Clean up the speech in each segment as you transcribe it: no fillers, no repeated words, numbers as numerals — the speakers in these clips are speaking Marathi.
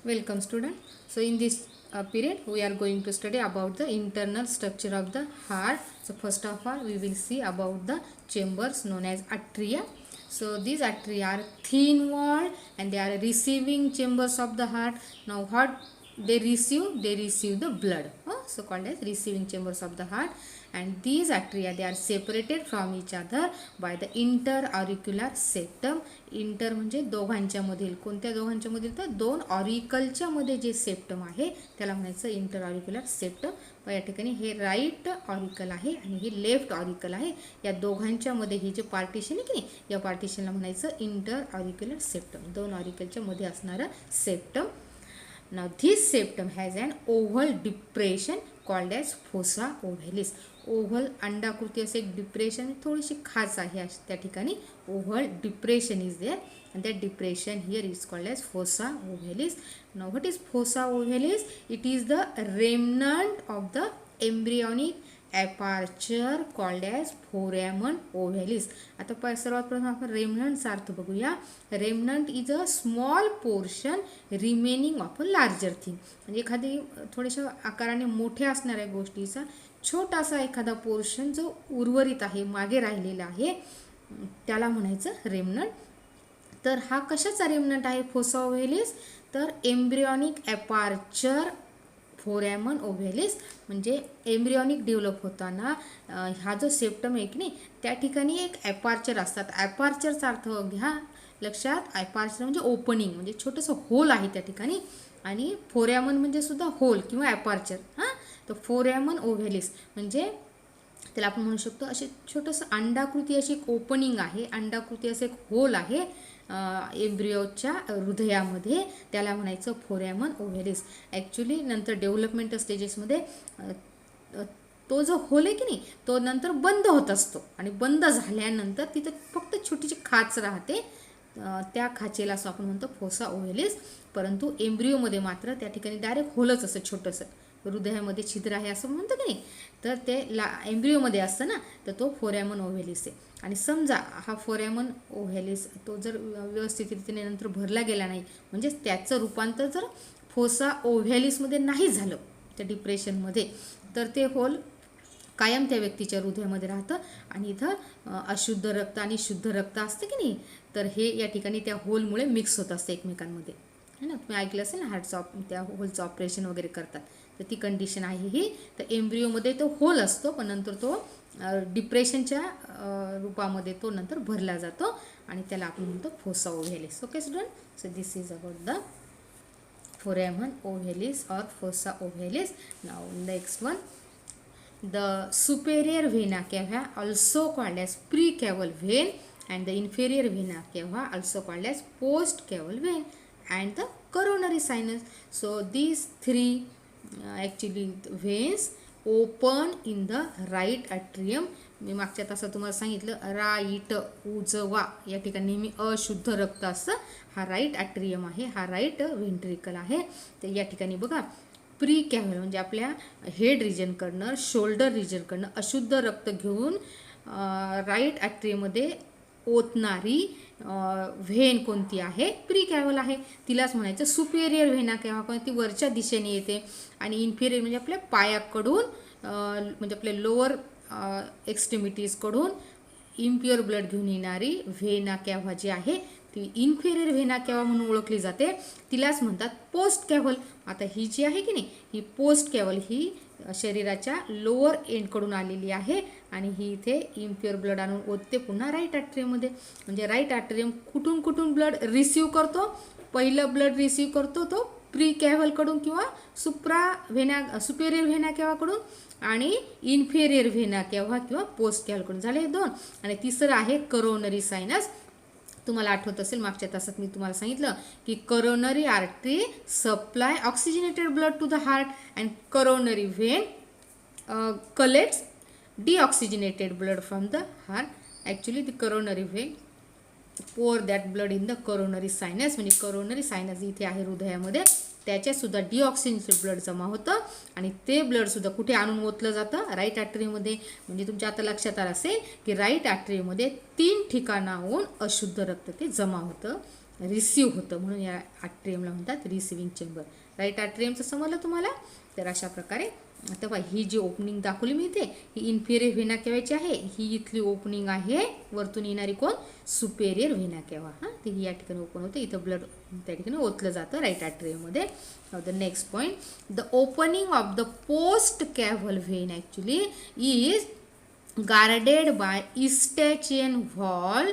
Welcome student. So in this period we are going to study about the internal structure of the heart. So first of all we will see about the chambers known as atria. So these atria are thin walled and they are receiving chambers of the heart. Now what they receive the blood, so called as receiving chambers of the heart. And these atria, they are separated from each other by the interauricular septum. Inter म्हणजे दोघांच्या मधील, कोणत्या दोघांच्या मधील, तर दोन ऑरिकलच्या मध्ये जे सेप्टम आहे त्याला म्हणायचं इंटर ऑरिक्युलर सेप्टम. या ठिकाणी हे राईट ऑरिकल आहे आणि हे लेफ्ट ऑरिकल आहे. या दोघांच्या मध्ये हे जे पार्टिशन आहे की नाही, या पार्टिशनला म्हणायचं इंटर ऑरिक्युलर सेप्टम, दोन ऑरिकलच्या मध्ये असणारं septum. Now this septum has an oval depression called as fossa ovalis. Oval अंडाकृती असे एक डिप्रेशन, थोडीशी खाच आहे त्या ठिकाणी. Oval depression is there and that depression here is called as fossa ovalis. Now what is fossa ovalis? It is the remnant of the embryonic aperture called as foramen ovalis. आता सर्वात प्रथम आपण रेमनंटचा अर्थ बघूया. Remnant is a small portion remaining of a larger thing. म्हणजे एखादी थोड्याशा आकाराने मोठ्या असणाऱ्या गोष्टीचा छोटासा एखादा पोर्शन जो उर्वरित आहे, मागे राहिलेला आहे, त्याला म्हणायचं रेमनंट. तर हा कशाचा रेमनंट आहे फोसा ओव्हेलिस? तर एम्ब्रियॉनिक अपार्चर फोरॅमन ओव्हेलिस, म्हणजे एम्ब्रियॉनिक डेव्हलप होताना हा जो सेप्टम आहे की नाही त्या ठिकाणी एक ॲपार्चर असतात. ॲपार्चरचा अर्थ घ्या लक्षात. ॲपार्चर म्हणजे ओपनिंग, म्हणजे छोटंसं होल आहे त्या ठिकाणी. आणि फोरॅमन म्हणजे सुद्धा होल किंवा ॲपार्चर. तर फोरॅमन ओव्हेलिस म्हणजे त्याला आपण म्हणू शकतो असे छोटंसं अंडाकृती अशी एक ओपनिंग आहे, अंडाकृती असं एक होल आहे एम्ब्रियोच्या हृदयामध्ये, त्याला म्हणायचं फोरॅमन ओव्हेलिस. ॲक्च्युली नंतर डेव्हलपमेंट स्टेजेसमध्ये तो जो होल आहे की नाही तो नंतर बंद होत असतो आणि बंद झाल्यानंतर तिथं फक्त छोटीशी खाच राहते, त्या खाचेला असं आपण म्हणतो फोसा ओव्हेलिस. परंतु एम्ब्रियोमध्ये मात्र त्या ठिकाणी डायरेक्ट होलच असं छोटंसं, हृदयामध्ये छिद्र आहे असं म्हणतो की नाही, तर ते एम्ब्रियोमध्ये असतं ना, तर तो फोरॅमन ओव्हेलिस आहे. आणि समजा हा फोरॅमन ओव्हेलिस तो जर व्यवस्थित रीतीने नंतर भरला गेला नाही, म्हणजेच त्याचं रूपांतर जर फोसा ओव्हेलिसमध्ये नाही झालं त्या डिप्रेशनमध्ये, तर ते होल कायम त्या व्यक्तीच्या हृदयामध्ये राहतं. आणि इथं अशुद्ध रक्त आणि शुद्ध रक्त असते की नाही, तर हे या ठिकाणी त्या होलमुळे मिक्स होत असते एकमेकांमध्ये, है ना. तुम्ही ऐकलं असेल ना, हार्टचं त्या होलचं ऑपरेशन वगैरे करतात, तर ती कंडिशन आहे ही. तर एम्ब्रियोमध्ये तो होल असतो, पण नंतर तो डिप्रेशनच्या रूपामध्ये तो नंतर भरला जातो आणि त्याला आपण म्हणतो fossa ovalis. Okay student, so this is about the foramen ovalis और fossa ovalis. Now next one, the superior vena cava also called as precaval vein and the inferior vena cava also called as postcaval vein and the coronary sinus. So these three actually veins open in the right atrium. मी मागच्या तासात तुम्हाला सांगितलं राईट उजवा या ठिकाणी नेहमी अशुद्ध रक्त असतं. हा राईट ॲट्रियम आहे, हा राईट व्हेंट्रिकल आहे. तर या ठिकाणी बघा प्री कॅव्हल म्हणजे आपल्या हेड रिजनकडनं, शोल्डर रिजनकडनं अशुद्ध रक्त घेऊन राईट ॲट्रियममध्ये ओतणारी व्हेन कोणती आहे? प्री कॅव्हल आहे. तिलाच म्हणायचं सुपेरियर व्हेना कॅव्हा, पण ती वरच्या दिशेने येते. आणि इन्फेरियर म्हणजे आपल्या पायाकडून म्हणजे आपल्या लोअर एक्स्ट्रीमिटीजकडून इम्प्युअर ब्लड घेऊन येणारी व्हेना कॅव्हा जी आहे ती इन्फेरियर व्हेना कॅव्हा म्हणून ओळखली जाते. तिलाच म्हणतात पोस्ट कॅव्हल. आता ही जी आहे की नाही, ही पोस्ट कॅव्हल ही शरीराच्या लोअर एंडकडून आलेली आहे आणि ही इथे इम्प्युअर ब्लड आणून ओतते पुन्हा राईट ॲट्रियममध्ये. म्हणजे राईट ॲट्रियम कुठून कुठून ब्लड रिसीव करतो? पहिलं ब्लड रिसीव करतो तो प्री कॅव्हलकडून किंवा सुपेरियर व्हेना कॅव्हाकडून आणि इन्फेरियर व्हेना कॅव्हा किंवा पोस्ट कॅव्हलकडून. झाले दोन. आणि तिसरं आहे करोनरी सायनस. तुम्हाला आठवत असेल मागच्या तासात मी तुम्हाला सांगितलं की coronary artery supply oxygenated blood to the heart and coronary vein collects deoxygenated blood from the heart. Actually the coronary vein pour that blood in the coronary sinus, म्हणजे करोनरी सायनस इथे आहे हृदयामध्ये, त्याच्यातसुद्धा डीऑक्सिजनेटेड ब्लड जमा होतं आणि ते ब्लडसुद्धा कुठे आणून ओतलं जातं? राईट ॲट्रियममध्ये. म्हणजे तुमच्या आता लक्षात आलं असेल की राईट ॲट्रियममध्ये 3 ठिकाणाहून अशुद्ध रक्त ते जमा होतं. रिसीव्ह होतं, म्हणून या आट्रियमला म्हणतात रिसिविंग चेंबर. राईट आट्रियमचं समजलं तुम्हाला. तर अशा प्रकारे आता पहा, ही जी ओपनिंग दाखवली मी इथे, ही इन्फेरियर व्हेना केव्हाची आहे. ही इथली ओपनिंग आहे, वरतून येणारी कोण, सुपेरियर व्हेना केव्हा. हां, ती ही या ठिकाणी ओपन होते, इथं ब्लड त्या ठिकाणी ओतलं जातं राईट आट्रियममध्ये. The next point, the opening of the post caval vein actually is guarded by Eustachian valve.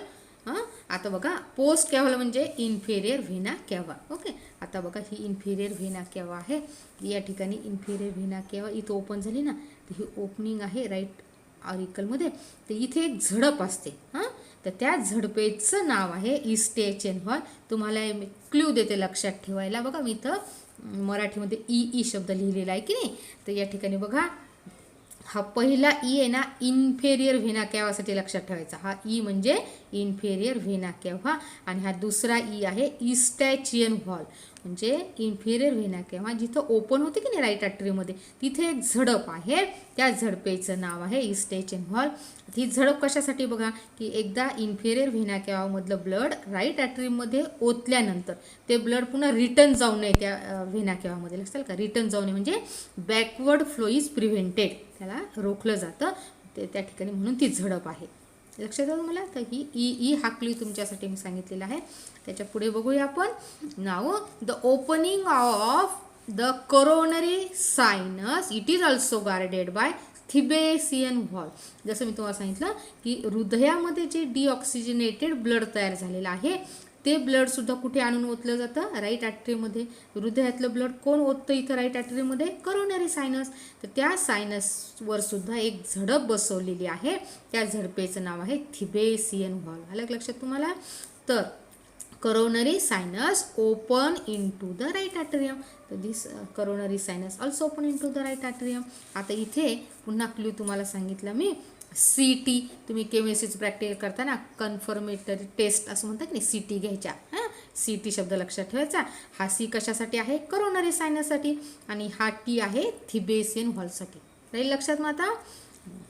आता बघा, पोस्ट कॅव्हल म्हणजे इन्फेरियर व्हेना केव्हा. ओके, आता बघा, ही इन्फेरियर व्हेना केव्हा आहे. या ठिकाणी इन्फेरियर व्हेना केव्हा इथं ओपन झाली ना, तर ही ओपनिंग आहे राईट ऑरिकलमध्ये. तर इथे एक झडप असते. तर त्या झडपेचं नाव आहे इस्टॅचियन व्हॉल. तुम्हाला मी क्ल्यू देते लक्षात ठेवायला. बघा, मी इथं मराठीमध्ये ई शब्द लिहिलेला आहे की नाही. तर या ठिकाणी बघा, हा पहिला ई आहे ना, इन्फेरियर व्हेना केव्हासाठी लक्षात ठेवायचा. हा ई म्हणजे इन्फेरियर व्हेना केव्हा, आणि हा दुसरा ई आहे इस्टॅचियन व्हॉल म्हणजे इन्फेरियर व्हेना केव्हा. जिथं ओपन होते की नाही राईट आट्रियममध्ये, तिथे एक झडप आहे, त्या झडपेचं नाव आहे इस्टॅचियन व्हॉल. ही झडप कशासाठी बघा, की एकदा इन्फेरियर व्हेना केव्हामधलं ब्लड राईट आट्रियममध्ये ओतल्यानंतर ते ब्लड पुन्हा रिटर्न जाऊ नये त्या व्हेना केव्हामध्ये. लक्षात का, रिटर्न जाऊ नये म्हणजे बॅकवर्ड फ्लो इज प्रिव्हेंटेड, त्याला रोखलं जातं ते त्या ठिकाणी, म्हणून ती झडप आहे. लक्षात आलं मला. तर ही ई हा क्ल्यू तुमच्यासाठी मी सांगितलेला आहे. त्याच्या पुढे बघूया आपण. Now the opening of the coronary sinus it is also guarded by Thebesian valve. जसं मी तुम्हाला सांगितलं की हृदयामध्ये जे डिऑक्सिजनेटेड ब्लड तयार झालेलं आहे, ते ब्लडसुद्धा कुठे आणून ओतलं जातं, राईट आट्रियममध्ये. हृदयातलं ब्लड कोण ओततं इथं राईट आट्रियममध्ये, करोनरी सायनस. तर त्या सायनसवर सुद्धा एक झडप बसवलेली आहे, त्या झडपेचं नाव आहे थिबेसियन व्हॉल. आलं लक्षात तुम्हाला. तर coronary sinus open into the right atrium. तर दिस coronary sinus also open into the right atrium. आता इथे पुन्हा क्ल्यू तुम्हाला सांगितलं मी, CT तुम्ही केमिस्ट्रीचं प्रॅक्टिकल करताना कन्फर्मेटरी टेस्ट असं म्हणतात की CT घ्यायच्या. CT शब्द लक्षात ठेवायचा. हा C कशासाठी आहे, करोनरी सायनससाठी, आणि हा T आहे थिबेसियन व्हॉलसाठी. राहील लक्षात मग आता.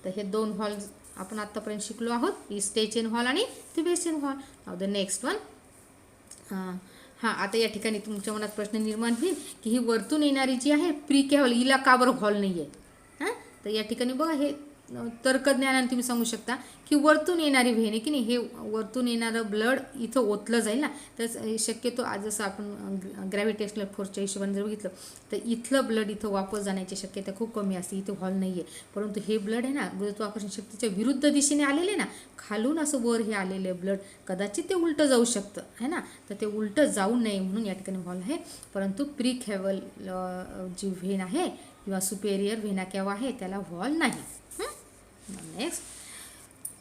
तर हे दोन व्हॉल आपण आतापर्यंत शिकलो आहोत, इस्टॅचियन व्हॉल आणि Thebesian valve. Now the next one. हां, आता या ठिकाणी तुमच्या मनात प्रश्न निर्माण होईल की ही वरतून येणारी जी आहे प्री कॅव्हल, हिला का बरं व्हॉल नाही आहे. तर या ठिकाणी बघा, हे तर्कज्ञानाने तुम्ही सांगू शकता की वरतून येणारी व्हेन आहे की नाही, हे वरतून येणारं ब्लड इथं ओतलं जाईल ना. तर शक्यतो आज जसं आपण ग्रॅव्हिटेशनल फोर्सच्या हिशोबाने जर बघितलं तर इथलं ब्लड इथं वापस जाण्याची शक्यता खूप कमी असते, इथे व्हॉल नाही आहे. परंतु हे ब्लड आहे ना, गुरुत्वाकर्षण शक्तीच्या विरुद्ध दिशेने आलेले ना, खालून असं वर हे आलेले ब्लड कदाचित ते उलटं जाऊ शकतं है ना. तर ते उलटं जाऊ नये म्हणून या ठिकाणी व्हॉल आहे. परंतु प्री कॅव्हल जी व्हेन आहे किंवा सुपेरियर व्हेना केव्हा आहे, त्याला व्हॉल नाही. Next,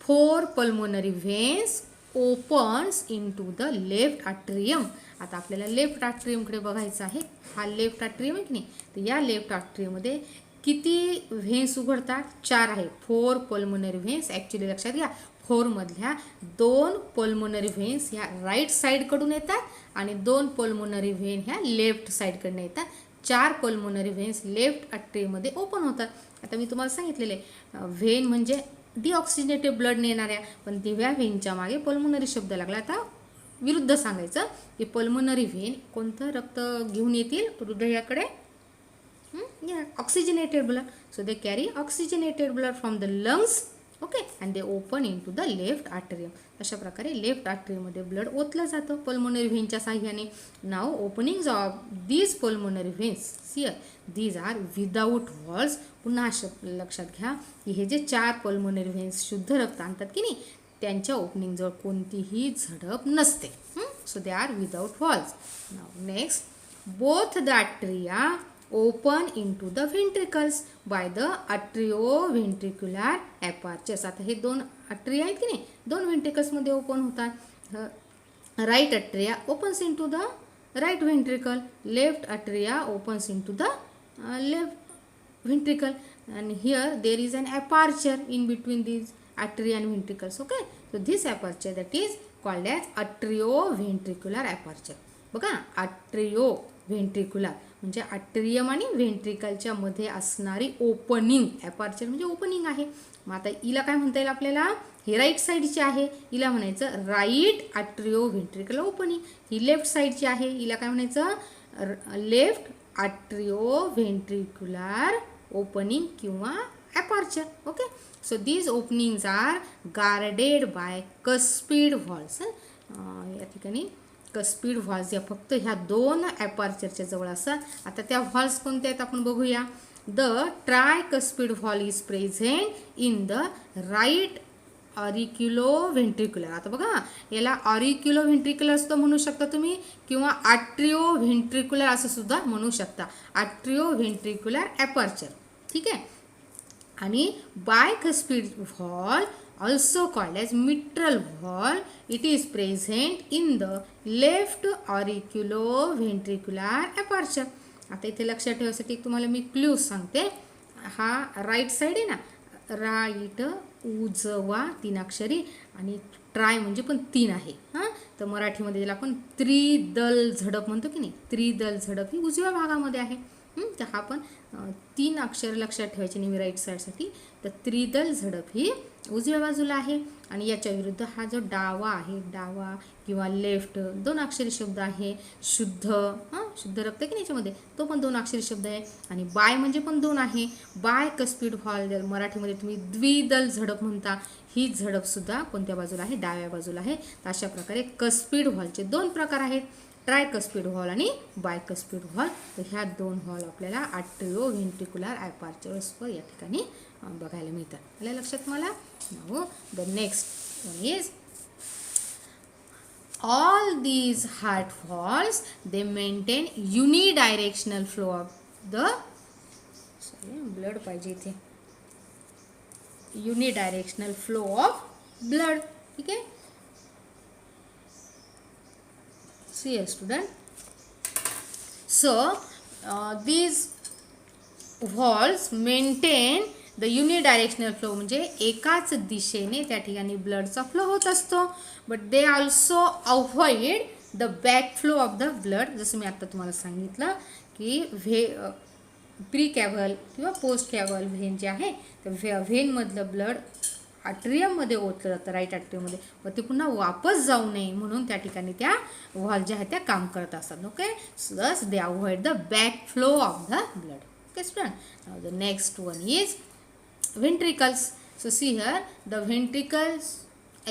4 pulmonary veins opens into the left atrium. आता आपल्याला लेफ्ट आट्रियमकडे बघायचं आहे. हा लेफ्ट आट्रियम आहे की नाही, तर या लेफ्ट आट्रियममध्ये किती व्हेन्स उघडतात, 4 आहे. 4 pulmonary veins. ॲक्च्युली लक्षात घ्या, 4 मधल्या 2 pulmonary veins ह्या राईट साईडकडून येतात आणि 2 pulmonary vein ह्या लेफ्ट साईडकडून येतात. 4 pulmonary veins लेफ्ट आट्रियममध्ये ओपन होतात. आता मी तुम्हाला सांगितलेले व्हेन म्हणजे डिऑक्सिजनेटेड ब्लड नेणाऱ्या, पण दिव्या व्हेनच्या मागे पल्मोनरी शब्द लागला. आता विरुद्ध सांगायचं की पल्मोनरी व्हेन कोणतं रक्त घेऊन येतील हृदयाकडे, oxygenated blood. So they carry oxygenated blood from the lungs. Okay, and they open in to the left atrium. अशा प्रकारे लेफ्ट आट्रियममध्ये ब्लड ओतलं जातं पल्मोनरी व्हेनच्या साह्याने. Now openings of these pulmonary veins here, these are without valves. पुन्हा लक्षात घ्या की हे जे 4 पल्मोनरी व्हेन्स शुद्ध रक्त आणतात की नाही, त्यांच्या ओपनिंगजवळ कोणतीही झडप नसते. So they are without valves. Now next, both the atria open into the ventricles by the atrioventricular apertures. आता हे 2 आट्रिया आहेत की नाही, 2 व्हेंट्रिकल्समध्ये ओपन होतात. Right atria opens into the right ventricle, left atria opens into the left ventricle, and here there is an aperture in between these atria and ventricles. Okay, so this aperture that is called as atrioventricular aperture. बघा, atrioventricular म्हणजे आट्रियम आणि व्हेंट्रिकलच्या मध्ये असणारी ओपनिंग. ॲपार्चर म्हणजे ओपनिंग आहे. मग आता हिला काय म्हणता येईल आपल्याला, ही राईट साईडची आहे, हिला म्हणायचं राईट आट्रिओ व्हेंट्रिकल ओपनिंग. ही लेफ्ट साईडची आहे, हिला काय म्हणायचं लेफ्ट आट्रिओ व्हेंट्रिक्युलर ओपनिंग किंवा aperture. Okay, so these openings are guarded by cuspid valves. या ठिकाणी कस्पिड व्हॉल्स या फक्त ह्या दोन अपर्चरच्या जवळ असतात. आता त्या व्हॉल्स कोणत्या आहेत आपण बघूया. The tricuspid valve is present in the right auriculo ventricular. आता बघा, याला ऑरिक्युलो व्हेंट्रिक्युलर असं म्हणू शकता तुम्ही, किंवा आट्रिओ व्हेंट्रिक्युलर असं सुद्धा म्हणू शकता. आट्रिओ व्हेंट्रिक्युलर अपर्चर. ठीक आहे. आणि bicuspid valve also called as mitral valve, it is present in the left auriculoventricular aperture. आता इथे लक्षात ठेवण्यासाठी तुम्हाला मी क्लूज सांगते. हा राईट साईड आहे ना, राईट उजवा 3 अक्षरी आणि ट्राय म्हणजे पण 3 आहे. हां, तर मराठीमध्ये ज्याला आपण त्रिदल झडप म्हणतो की नाही, त्रिदल झडप ही उजव्या भागामध्ये आहे. तर हा पण 3 अक्षर लक्षात ठेवायचे नेहमी राईट साईडसाठी. तर त्रिदल झडप ही उजव्या बाजूला आहे आणि याच्या विरुद्ध हा जो डावा आहे, डावा किंवा लेफ्ट 2 अक्षरी शब्द आहे. शुद्ध, शुद्ध रक्त की याच्यामध्ये तो पण 2 अक्षरी शब्द आहे. आणि बाय म्हणजे पण 2 आहे. बाय कस्पिड व्हॉल मराठीमध्ये तुम्ही द्विदल झडप म्हणता. ही झडप सुद्धा कोणत्या बाजूला आहे, डाव्या बाजूला आहे. तर अशा प्रकारे कस्पिड व्हॉलचे 2 प्रकार आहेत, ट्रायकस्पिड व्हॉल आणि बायकस्पिड व्हॉल. तर ह्या 2 व्हॉल आपल्याला आट्रिओ व्हेंट्रिक्युलर अपर्चर्सवर या ठिकाणी बघायला मिळतात. आलं लक्षात मला. Now the next one is all these heart valves they maintain unidirectional flow of the blood पाहिजे इथे, unidirectional flow of blood. ठीक आहे. See a student, so these valves maintain the unidirectional flow म्हणजे एकाच दिशेने त्या ठिकाणी ब्लडचा फ्लो होत असतो. But they also avoid the back flow of the blood. जसं मी आता तुम्हाला सांगितलं की प्री कॅव्हल किंवा पोस्ट कॅव्हल व्हेन जे आहे, तर व्हेनमधलं ब्लड आट्रियममध्ये ओतलं जातं, राईट आट्रियममध्ये, व ते पुन्हा वापस जाऊ नये म्हणून त्या ठिकाणी त्या व्हॉल्व ज्या आहेत त्या काम करत असतात. Okay, thus they avoid the back flow of the blood. Okay student, now the next one is ventricles. So see here the ventricles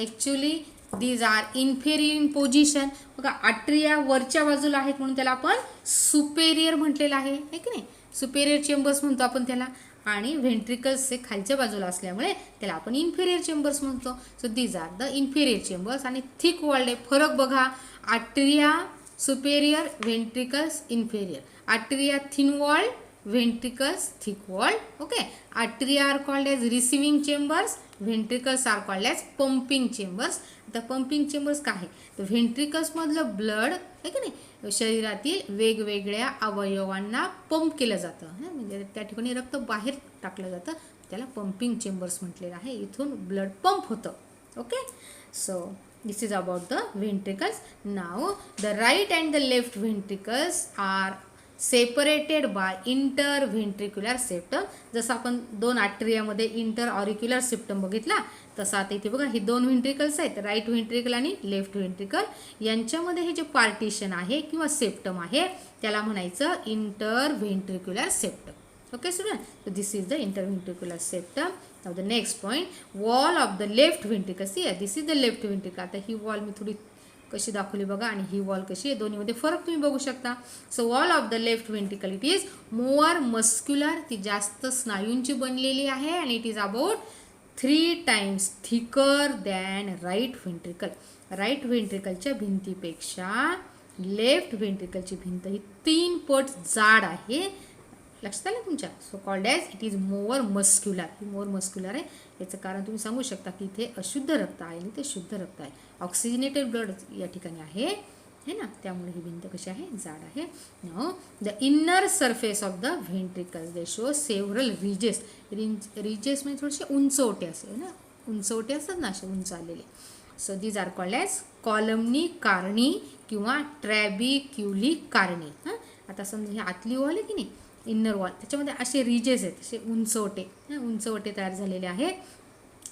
actually these are inferior in position. बघा, आट्रिया वरच्या बाजूला आहेत म्हणून त्याला आपण सुपेरियर म्हटलेलं आहे की नाही, सुपेरियर चेंबर्स म्हणतो आपण त्याला. आणि व्हेंट्रिकल्स हे खालच्या बाजूला असल्यामुळे त्याला आपण इन्फेरियर चेंबर्स म्हणतो. So these are the inferior chambers. आणि थिक वॉल्ड फरक बघा, atria superior, ventricles inferior. Atria thin walled, ventricles thick walled. Okay, atria are called as receiving chambers, ventricles are called as pumping chambers. आता pumping chambers काय आहे, तर ventricles मधलं ब्लड आहे की नाही शरीरातील वेगवेगळ्या अवयवांना पंप केलं जातं. म्हणजे त्या ठिकाणी रक्त बाहेर टाकलं जातं, त्याला पंपिंग चेंबर्स म्हटलेलं आहे. इथून ब्लड पंप होतं. Okay, so this is about the ventricles. Now the right and the left ventricles are separated by interventricular septum. जसं आपण 2 आट्रियामध्ये इंटर ऑरिक्युलर सेप्टम बघितला, तसं आता इथे बघा ही 2 व्हेंट्रिकल्स आहेत, राईट व्हेंट्रिकल आणि लेफ्ट व्हेंट्रिकल. यांच्यामध्ये हे जे पार्टिशन आहे किंवा सेप्टम आहे त्याला म्हणायचं interventricular septum. Okay student, so this is the interventricular septum. Now the next point, wall of the left ventricle. See this is the left ventricle. आता ही वॉल मी थोडी कशी दाखवली बघा, आणि ही वॉल कशी आहे, दोन्हीमध्ये फरक तुम्ही बघू शकता. So wall of the left ventricle it is more muscular, ती जास्त स्नायूंची बनलेली आहे. आणि it is about 3 times thicker than right ventricle. Right व्हेंट्रिकलच्या भिंतीपेक्षा लेफ्ट व्हेंट्रिकलची भिंत ही 3 पट जाड आहे. लक्षात आलं तुमच्या. So called as it is more muscular. ही मोर मस्क्युलर आहे. याचं कारण तुम्ही सांगू शकता की इथे अशुद्ध रक्त आहे आणि ते शुद्ध रक्त आहे, ऑक्सिजनेटेड ब्लड या ठिकाणी आहे है ना, त्यामुळे ही भिंत कशी आहे, जाड आहे. Now the inner surface of the ventricles they show several ridges. Ridges म्हणजे थोडेसे उंचवटे असे ना, उंचवटे असतात ना असे उंच आलेले. So these are called as columnae carneae किंवा ट्रॅबिक्युली कार्नी. आता समजा ही आतली वॉल आहे की नाही, इन्नर वॉल, त्याच्यामध्ये असे रिजेस आहेत, असे उंचवटे तयार झालेले आहेत.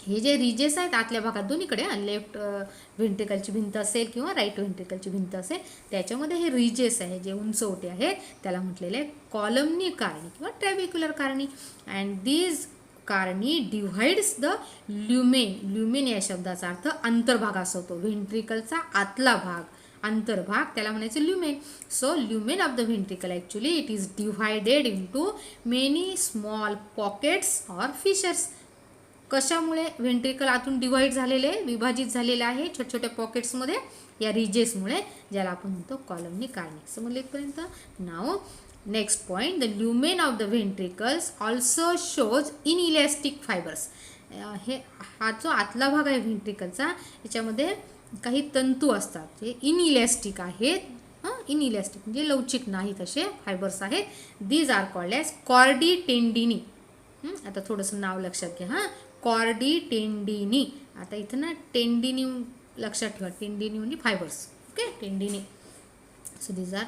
हे जे रिजेस आहेत आतल्या भागात दोन्हीकडे, लेफ्ट व्हेंट्रिकलची भिंत असेल किंवा राईट व्हेंट्रिकलची भिंत असेल, त्याच्यामध्ये हे रिजेस आहे जे उंचवटे आहेत त्याला म्हटलेले आहे कॉलमनी कारणी किंवा ट्रॅबिक्युलर कारणी. अँड दीज कारणी डिव्हाइड्स द ल्युमेन. ल्युमेन या शब्दाचा अर्थ अंतर्भाग असा होतो. व्हेंट्रिकलचा आतला भाग, अंतर्भाग, त्याला म्हणायचं lumen. So lumen of the ventricle actually it is divided into many small pockets or fissures. कशामुळे व्हेंट्रिकल आतून डिवाइड झालेले, विभाजित झालेले आहे छोट्या छोट्या पॉकेट्समध्ये, या रिजेसमुळे, ज्याला आपण म्हणतो कॉलमनी कारणी. समजले इथपर्यंत? Now next point, the lumen of the ventricles also shows inelastic fibres. हे हा जो आतला भाग आहे व्हेंट्रिकलचा, याच्यामध्ये काही तंतू असतात जे इनइलॅस्टिक आहेत. इनइलॅस्टिक म्हणजे लवचिक नाहीत असे फायबर्स आहेत. These are called as chordae tendineae. आता थोडंसं नाव लक्षात घ्या. कॉर्डी टेंडिनी. आता इथं ना टेंडिनी लक्षात ठेवा. टेंडिनी म्हणजे fibres. Okay, tendineae. So these are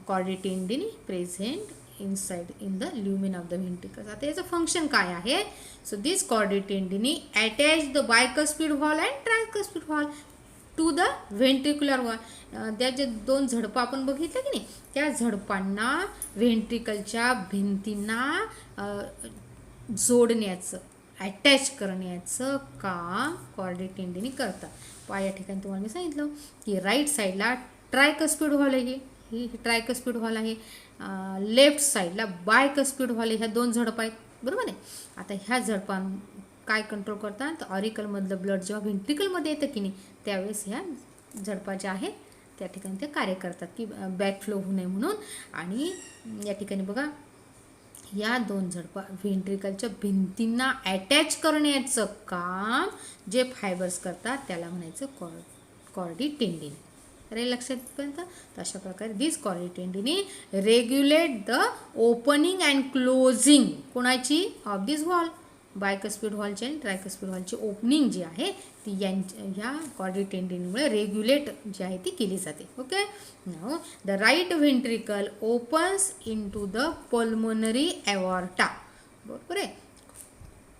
chordae tendineae present inside in the lumen of the ventricles. आता याचं फंक्शन काय आहे? So this chordae tendineae attach the bicuspid valve and tricuspid valve to the ventricular valve. त्या जे दोन झडपं आपण बघितलं की नाही, त्या झडपांना व्हेंट्रिकलच्या भिंतींना जोडण्याचं, अटॅच करण्याचं काम कॉर्डी टेंडिनी करतात. या ठिकाणी तुम्हाला मी सांगितलं की राईट साईडला ट्रायकस्पिड व्हॉल आहे, ही ट्रायकस्पिड व्हॉल आहे. लेफ्ट साईडला बायकस्पिड व्हॉल आहे. ह्या दोन झडप आहेत, बरोबर आहे. आता ह्या झडपां काय कंट्रोल करतात? तर ऑरिकलमधलं ब्लड जेव्हा व्हेंट्रिकलमध्ये येतं की नाही, त्यावेळेस ह्या झडपा ज्या आहेत त्या ठिकाणी ते कार्य करतात की बॅकफ्लो होऊ नये म्हणून. आणि या ठिकाणी बघा, या दोन झडपा व्हेंट्रिकलच्या भिंतींना अटॅच करण्याचं काम जे फायबर्स करतात त्याला म्हणायचं कॉर्डी टेंडिनी. अरे लक्षात पर्यंत? तर अशा प्रकारे this chordae tendineae regulate the opening and closing कोणाची? Of this valve. बायकस्पिड व्हॉलची आणि ट्रायकस्पिड व्हॉलची ओपनिंग जी आहे ती ह्या कॉर्डी टेंडिनीमुळे रेग्युलेट जी आहे ती केली जाते. Okay, now the right ventricle opens in to the pulmonary aorta. बरोबर आहे.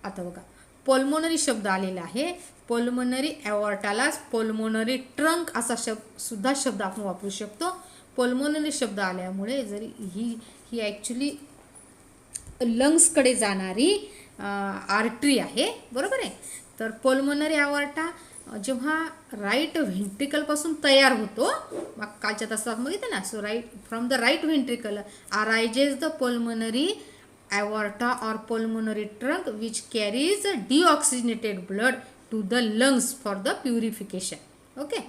आता बघा, पल्मोनरी शब्द आलेला आहे. पल्मोनरी एवॉर्टालाच पल्मोनरी ट्रंक असा सुद्धा शब्द आपण वापरू शकतो. पल्मोनरी शब्द आल्यामुळे जरी ही ॲक्च्युली लंग्सकडे जाणारी आर्टरी आहे, बरोबर आहे. तर पल्मोनरी एवॉर्टा जेव्हा राईट व्हेंट्रिकलपासून तयार होतो, मग कालच्या तासात बघितलं ना, so from the right ventricle arises the pulmonary aorta or pulmonary trunk which carries deoxygenated blood to the lungs for the purification. Okay,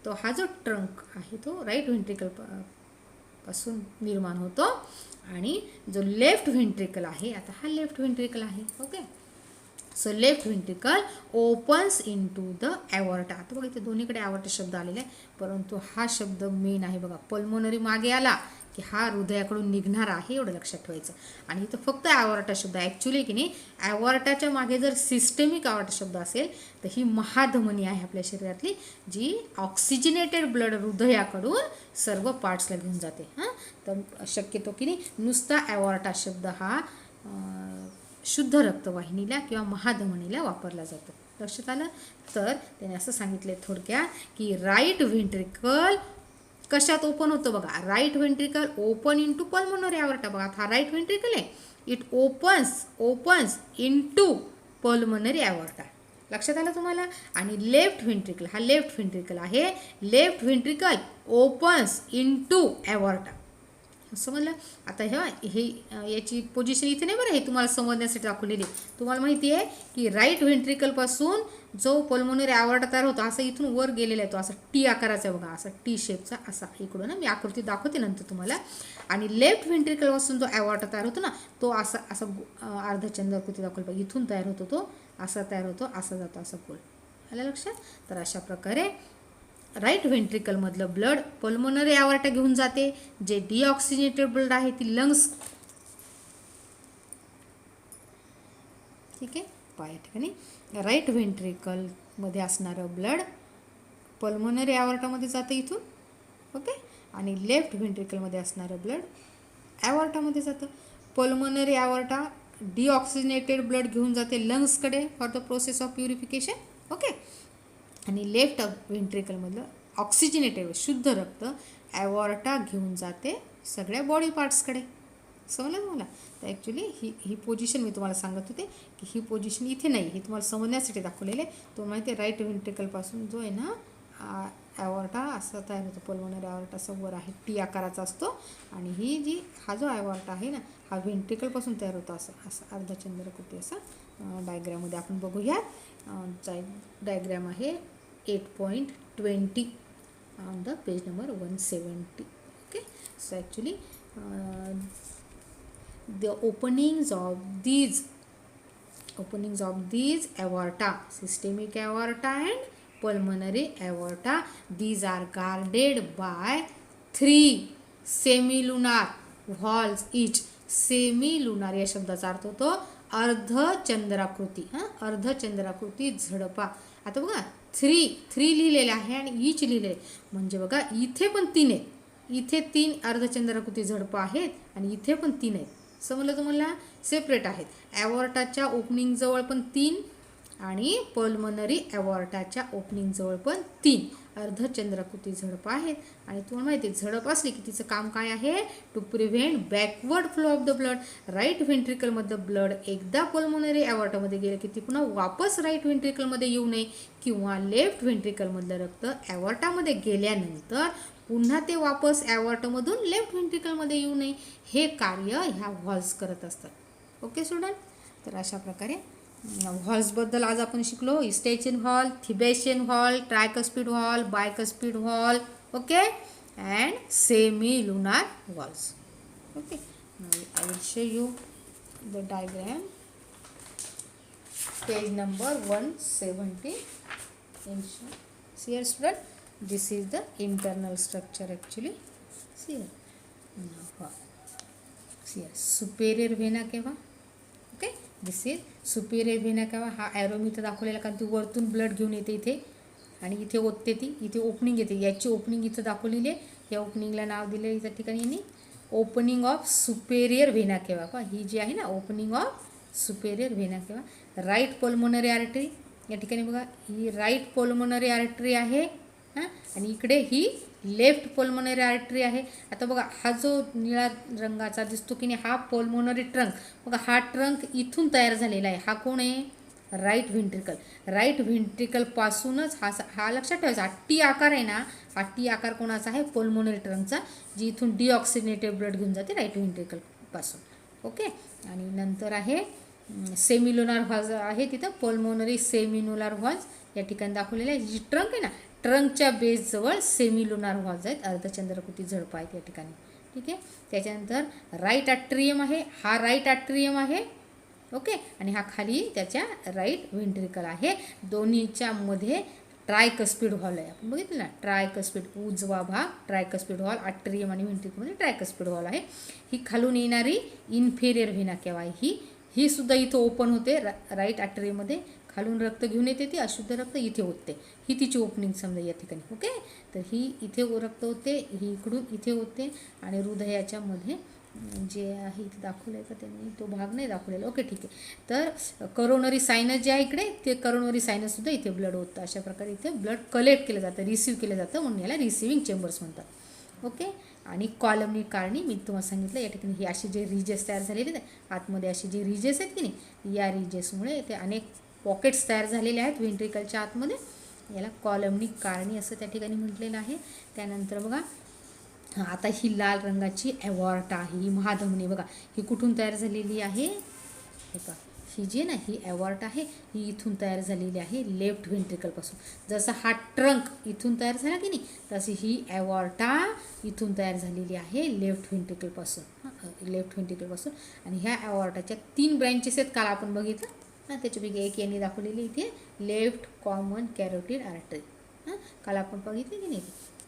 तो हा जो ट्रंक आहे तो राईट व्हेंट्रिकल पासून निर्माण होतो. आणि जो लेफ्ट व्हेंट्रिकल आहे, आता हा लेफ्ट व्हेंट्रिकल आहे. Okay, so left ventricle opens in to the aorta. आता बघा इथे दोन्हीकडे एवॉर्टा शब्द आलेला आहे, परंतु हा शब्द मेन आहे. बघा, पल्मोनरी मागे आला की हा हृदयाकडून निघणार आहे, एवढं लक्षात ठेवायचं. आणि इथं फक्त एवॉर्टा शब्द ॲक्च्युली की नाही, एवॉर्टाच्या मागे जर सिस्टेमिक एवॉर्टा शब्द असेल तर ही महाधमनी आहे आपल्या शरीरातली, जी ऑक्सिजनेटेड ब्लड हृदयाकडून सर्व पार्ट्सला घेऊन जाते. तर शक्यतो की नाही नुसता एवॉर्टा शब्द हा शुद्ध रक्तवाहिनीला किंवा महाधमनीला वापरला जातो. लक्षात आलं? तर त्याने असं सांगितलं थोडक्यात की राईट व्हेंट्रिकल कशात ओपन होतं? बघा, right ventricle open into pulmonary aorta. बघा, हा राईट व्हेंट्रिकल आहे, it opens into pulmonary aorta. लक्षात आलं तुम्हाला? आणि लेफ्ट व्हेंट्रिकल, हा लेफ्ट व्हेंट्रिकल आहे, left ventricle opens into aorta. समजलं? आता हे याची पोझिशन इथे नाही बरं, हे तुम्हाला समजण्यासाठी दाखवलेली. तुम्हाला माहिती आहे की राईट व्हेंट्रिकलपासून जो पल्मोनरी एवॉर्टा तयार होतो असा इथून वर गेलेला आहे, तो असा टी आकाराचा आहे. बघा, असा टी शेपचा असा इकडून ना, मी आकृती दाखवते नंतर तुम्हाला. आणि लेफ्ट व्हेंट्रिकलपासून जो एवॉर्टा तयार होतो ना, तो असा अर्धचंद्र आकृती दाखवली पाहिजे. इथून तयार होतो तो, असा तयार होतो, असा जातो, असा गोल. आलं लक्षात? तर अशा प्रकारे राईट व्हेंट्रिकलमधलं ब्लड पल्मोनरी एवॉर्टा घेऊन जाते, जे डिऑक्सिजनेटेड ब्लड आहे ती लंग्स. ठीक आहे, या ठिकाणी राईट व्हेंट्रिकलमध्ये असणारं ब्लड पल्मोनरी एवॉर्टामध्ये जातं इथून. ओके, आणि लेफ्ट व्हेंट्रिकलमध्ये असणारं ब्लड एवॉर्टामध्ये जातं. पल्मोनरी एवॉर्टा डिऑक्सिजनेटेड ब्लड घेऊन जाते लंग्सकडे for the process of purification. Okay. आणि लेफ्ट व्हेंट्रिकलमधलं ऑक्सिजनेटेड शुद्ध रक्त ॲवॉर्टा घेऊन जाते सगळ्या बॉडी पार्ट्सकडे. समजलं तुम्हाला. तर ॲक्च्युली ही पोझिशन मी तुम्हाला सांगत होते की ही पोझिशन इथे नाही, ही तुम्हाला समजण्यासाठी दाखवलेले. तो माहिती आहे राईट व्हेंट्रिकलपासून जो आहे ना ॲवॉर्टा असा तयार होतो. पल्मोनरी ॲवॉर्टा असा वर आहे, टी आकाराचा असतो. आणि ही जी हा जो ॲवॉर्टा आहे ना हा व्हेंट्रिकलपासून तयार होतो. असं अर्धचंद्राकृती असा डायग्रॅममध्ये आपण बघूया. डायग्रॅम आहे 8.20 on the page number 170. Okay. So actually the openings of these aorta, systemic aorta and pulmonary aorta, these are guarded by 3 semilunar valves each. Semilunar या शब्दाचा अर्थ होतो अर्धचंद्राकृती. अर्धचंद्राकृती झडपा. आता बघा 3 लिहिलेले आहे आणि ईच लिहिलेले, म्हणजे बघा इथे पण 3 आहेत, इथे 3 अर्धचंद्राकृती झडपा आहेत आणि इथे पण 3 आहेत. समजलं तुम्हाला. सेपरेट आहेत. ॲवॉर्टाच्या ओपनिंगजवळ पण 3 आणि पल्मनरी ॲवॉर्टाच्या ओपनिंगजवळ पण 3 अर्धचंद्राकृती झडप आहेत. आणि तुम्हाला माहिती आहे झडप असली की तिचं काम काय आहे, to prevent backward flow of the blood. Right व्हेंट्रिकलमधलं ब्लड एकदा पल्मोनरी ॲवॉर्टामध्ये गेलं की ती पुन्हा वापस राईट व्हेंट्रिकलमध्ये येऊ नये, किंवा लेफ्ट व्हेंट्रिकलमधलं रक्त ॲवॉर्टामध्ये गेल्यानंतर पुन्हा ते वापस ॲवॉर्टामधून लेफ्ट व्हेंट्रिकलमध्ये येऊ नये, हे कार्य ह्या व्हॉल्व्स करत असतात. Okay student. तर अशा प्रकारे व्हॉल्व्सबद्दल आज आपण शिकलो. Eustachian valve, Thebesian valve, tricuspid valve, bicuspid valve, okay, and semi lunar valves. Okay. I will show you the diagram, page number 170. See here student, this is the internal structure actually. See here. Now, see here, superior vena cava. Okay. This is superior vena cava. हा ॲरो मी इथं दाखवलेला कारण ती वरतून ब्लड घेऊन येते इथे आणि इथे ओतते ती, इथे ओपनिंग येते. याची ओपनिंग इथं दाखवलेली आहे. या ओपनिंगला नाव दिलं इथं ठिकाणी यांनी opening of superior vena cava. का ही जी आहे ना opening of superior vena cava. Right pulmonary artery या ठिकाणी बघा, ही राईट पल्मोनरी आर्टरी आहे आणि इकडे ही लेफ्ट पल्मोनरी आर्टरी आहे. आता बघा हा जो निळा रंगाचा दिसतो की नाही हा पल्मोनरी ट्रंक. बघा हा ट्रंक इथून तयार झालेला आहे. हा कोण आहे, राईट व्हेंट्रिकल. राईट व्हेंट्रिकलपासूनच हा लक्षात ठेवायचा. हा टी आकार आहे ना, हा टी आकार कोणाचा आहे, पल्मोनरी ट्रंकचा, जी इथून डिऑक्सिजनेटेड ब्लड घेऊन जाते राईट व्हेंट्रिकलपासून. ओके. आणि नंतर आहे सेमिलुनार व्हॉल्व्स आहे तिथं, पल्मोनरी सेमिलुनार व्हॉल्व्स या ठिकाणी दाखवलेले आहे. जी ट्रंक आहे ना, ट्रंकच्या बेसजवळ सेमिलुनार व्हॉल्व्स आहेत, अर्धचंद्राकृती झडप आहेत या ठिकाणी. ठीक आहे. त्याच्यानंतर राईट ॲट्रियम आहे, हा राईट ॲट्रियम आहे. ओके. आणि हा खाली त्याच्या राईट व्हेंट्रिकल आहे. दोन्हीच्या मध्ये ट्रायकस्पिड व्हॉल्व आहे. आपण बघितलं ना, ट्रायकस्पिड उजवा भाग ट्रायकस्पिड व्हॉल्व, ॲट्रियम आणि व्हेंट्रिकलमध्ये ट्रायकस्पिड व्हॉल्व आहे. ही खालून येणारी इन्फेरियर व्हेना cava आहे. ही सुद्धा इथं ओपन होते राईट ॲट्रियममध्ये. खालून रक्त घेऊन येते ती, अशुद्ध रक्त इथे होते. ही तिची ओपनिंग समजा या ठिकाणी. ओके. तर ही इथे रक्त होते, ही इकडून इथे होते आणि हृदयाच्या मध्ये जे आहे इथे दाखवलं आहे का त्यांनी, तो भाग नाही दाखवलेला. ओके ठीक आहे. तर करोनरी सायनस जे आहे इकडे, ते करोनरी सायनससुद्धा इथे ब्लड होतं. अशा प्रकारे इथे ब्लड कलेक्ट केलं जातं, रिसिव्ह केलं जातं, म्हणून याला रिसिव्हिंग चेंबर्स म्हणतात. ओके. आणि कॉलमनी कारणी मी तुम्हाला सांगितलं या ठिकाणी ही अशी जे रिजेस तयार झालेले आहेत आतमध्ये, अशी जे रिजेस आहेत की नाही, या रिजेसमुळे ते अनेक पॉकेट्स तयार झालेले आहेत व्हेंट्रिकलच्या आतमध्ये. याला कॉलमनी कारणी असं त्या ठिकाणी म्हटलेलं आहे. त्यानंतर बघा आता ही लाल रंगाची ॲवॉर्टा आहे, ही महाधमनी बघा, ही कुठून तयार झालेली आहे, हे पहा ही जी ना ही ॲवॉर्टा आहे, ही इथून तयार झालेली आहे लेफ्ट व्हेंट्रिकलपासून. जसं हा ट्रंक इथून तयार झाला की नाही, तशी ही ॲवॉर्टा इथून तयार झालेली आहे लेफ्ट व्हेंट्रिकलपासून. आणि ह्या ॲवॉर्टाच्या 3 ब्रँचेस आहेत, काल आपण बघितलं त्याच्यापैकी एक यांनी दाखवलेली इथे लेफ्ट कॉमन कॅरोटिड आर्टरी. काल आपण बघितले की नाही,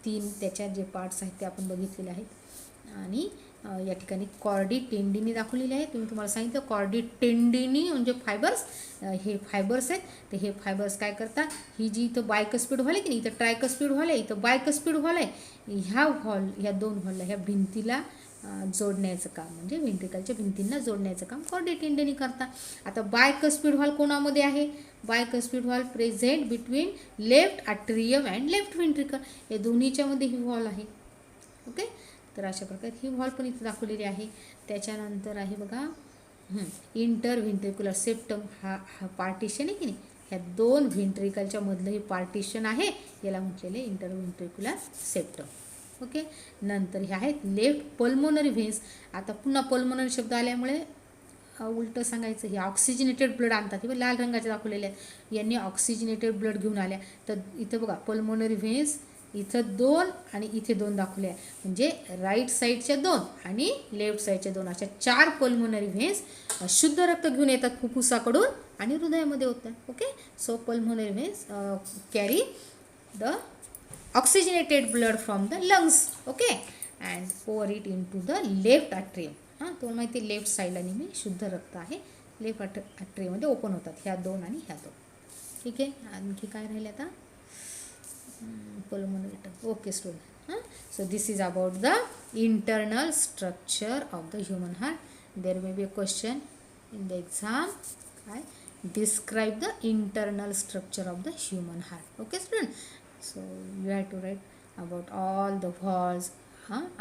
3 त्याच्या जे पार्ट्स आहेत ते आपण बघितलेले आहेत. आणि या ठिकाणी कॉर्डी टेंडिनी दाखवलेली आहे. तुम्हाला सांगितलं कॉर्डी टेंडिनी म्हणजे फायबर्स, हे फायबर्स आहेत. तर हे फायबर्स काय करतात, ही जी इथं बायकस्पिड व्हॉल्व आहे की नाही, इथं ट्रायकस्पिड व्हॉल्व आहे, इथं बायकस्पिड व्हॉल्व आहे. ह्या 2 व्हॉल्वला, ह्या भिंतीला जोडण्याचं काम म्हणजे व्हेंट्रिकलच्या भिंतींना जोडण्याचं काम कॉर्डेट इंडेनी करतात. आता बायकस्पिड व्हॉल्व कोणामध्ये आहे? Bicuspid valve present between left atrium and left ventricle, हे दोन्हीच्या मध्ये ही व्हॉल्व आहे. ओके, तर अशा प्रकारे ही व्हॉल्व पण इथे दाखवलेली आहे. त्याच्यानंतर आहे बघा इंटर व्हेंट्रिक्युलर सेप्टम, हा पार्टिशन आहे की नाही, ह्या दोन व्हेंट्रिकलच्या मधलं हे पार्टिशन आहे, याला म्हटलेले इंटर व्हेंट्रिक्युलर सेप्टम. ओके, नंतर हे आहेत लेफ्ट पल्मोनरी व्हेन्स. आता पुन्हा पल्मोनरी शब्द आल्यामुळे उलटं सांगायचं, हे ऑक्सिजनेटेड ब्लड आणतात, हे लाल रंगाचे दाखवलेले आहेत, यांनी ऑक्सिजनेटेड ब्लड घेऊन आल्या. तर इथं बघा पल्मोनरी व्हेन्स इथं 2 आणि इथे 2 दाखवले आहे, म्हणजे राईट साईडच्या 2 आणि लेफ्ट साईडच्या 2 अशा 4 पल्मोनरी व्हेन्स शुद्ध रक्त घेऊन येतात फुफ्फुसाकडून आणि हृदयामध्ये होतात. Okay, so pulmonary व्हेन्स carry the oxygenated blood from the lungs, okay, and pour it into the left atrium. तुम्हाला माहिती लेफ्ट साईडला नेहमी शुद्ध रक्त आहे, लेफ्ट अट्रियममध्ये ओपन होतात ह्या 2 आणि ह्या 2. ठीक आहे, आणखी काय राहिले आता? Pulmonary. Okay student, so this is about the internal structure of the human heart. There may be a question in the exam, काय? Describe the internal structure of the human heart. Okay student, so you have to write about all the valves,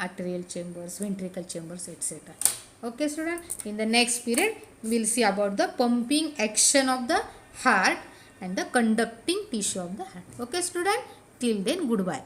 arterial chambers, ventricle chambers, etc. Okay student, in the next period we will see about the pumping action of the heart and the conducting tissue of the heart. Okay student, till then goodbye.